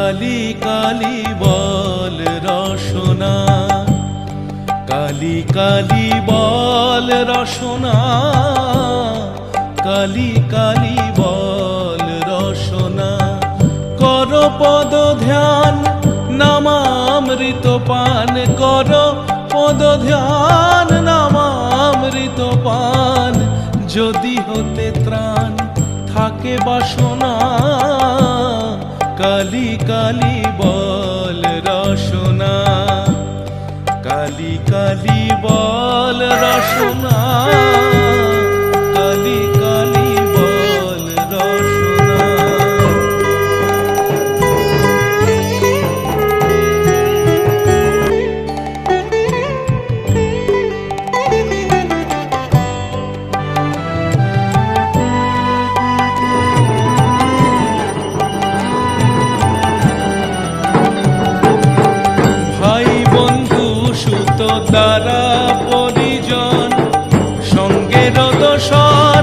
কালি কালি বল রসনা, কালি কালি বল রসনা, কালি কালি বল রসনা। কর পদ ধ্যান নামামৃত পান, কর পদ ধ্যান নামামৃত পান। যদি হতে ত্রাণ থাকে বাসনা, কালি কালি বল রসনা, কালি কালি বল রসনা, কালি কালি বল রসনা। দ্বারা পরিজন সঙ্গের দোসর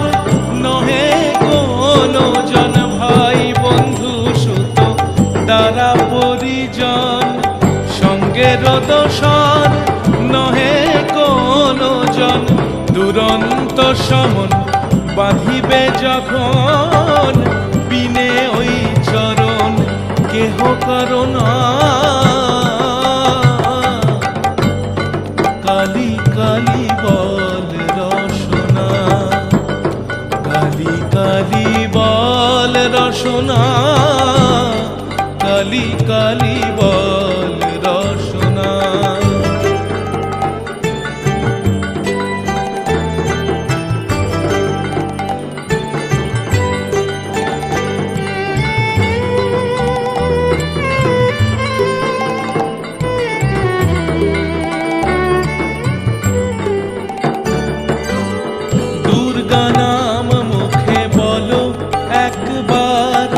নহে কোনো জন। ভাই বন্ধু সুত দ্বারা পরিজন সঙ্গের দোসর নহে কোনো জন। দুরন্ত সমন বাঁধিবে যখন, বিনে ওই চরণ কেহ করুণা। কালি কালি বল রসনা, কালি কালি বল রসনা, কালি কালি বল রসনা। নাম মুখে বলো একবার,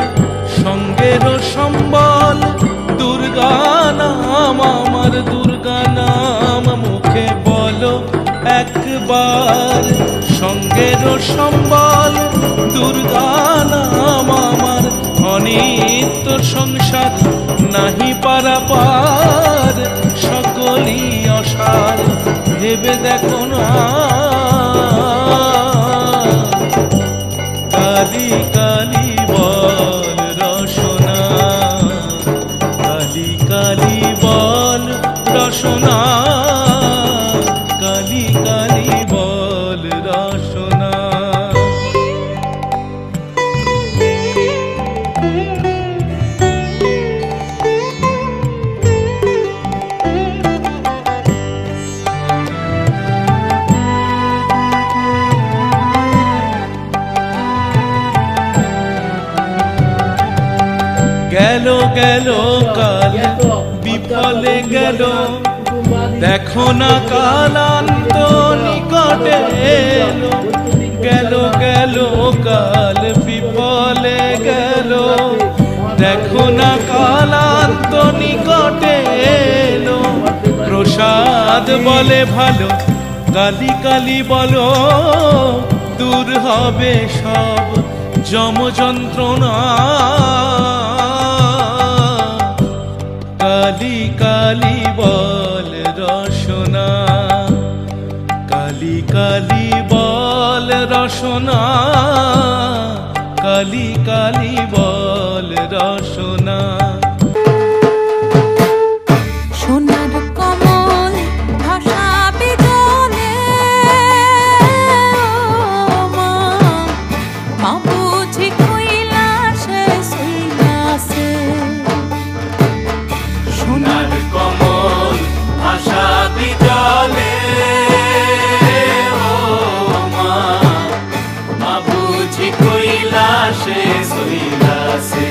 সঙ্গের সম্বল দুর্গা নাম আমার। দুর্গা নাম মুখে বলো একবার, সঙ্গের সম্বল দুর্গা নাম আমার। অনিত্য সংসার নাহি পারাপার, সকলই অসার ভেবে দেখো না। কালি কালি বল রসনা, কালি কালি বল রসনা, কালি কালি বল রসনা। গেল গেল কাল বিফলে গেল, দেখো না কালান্ত নিকটে এলো। গেল গেল কাল বিফলে গেল, দেখো না কালান্ত নিকটে এলো। প্রসাদ বলে ভালো, কালি কালি বলো, দূর হবে সব যম যন্ত্রণা। কালি কালি বল রসনা, কালি কালি বল রসনা, কালি কালি বল রসনা। সোনার কমল ভাসাবে জলে, মা বুঝি কৈলাসে শৈলাসে। সোনার কমল ভাসাবে জলে, মা বুঝি কৈলাসে শৈলাসে।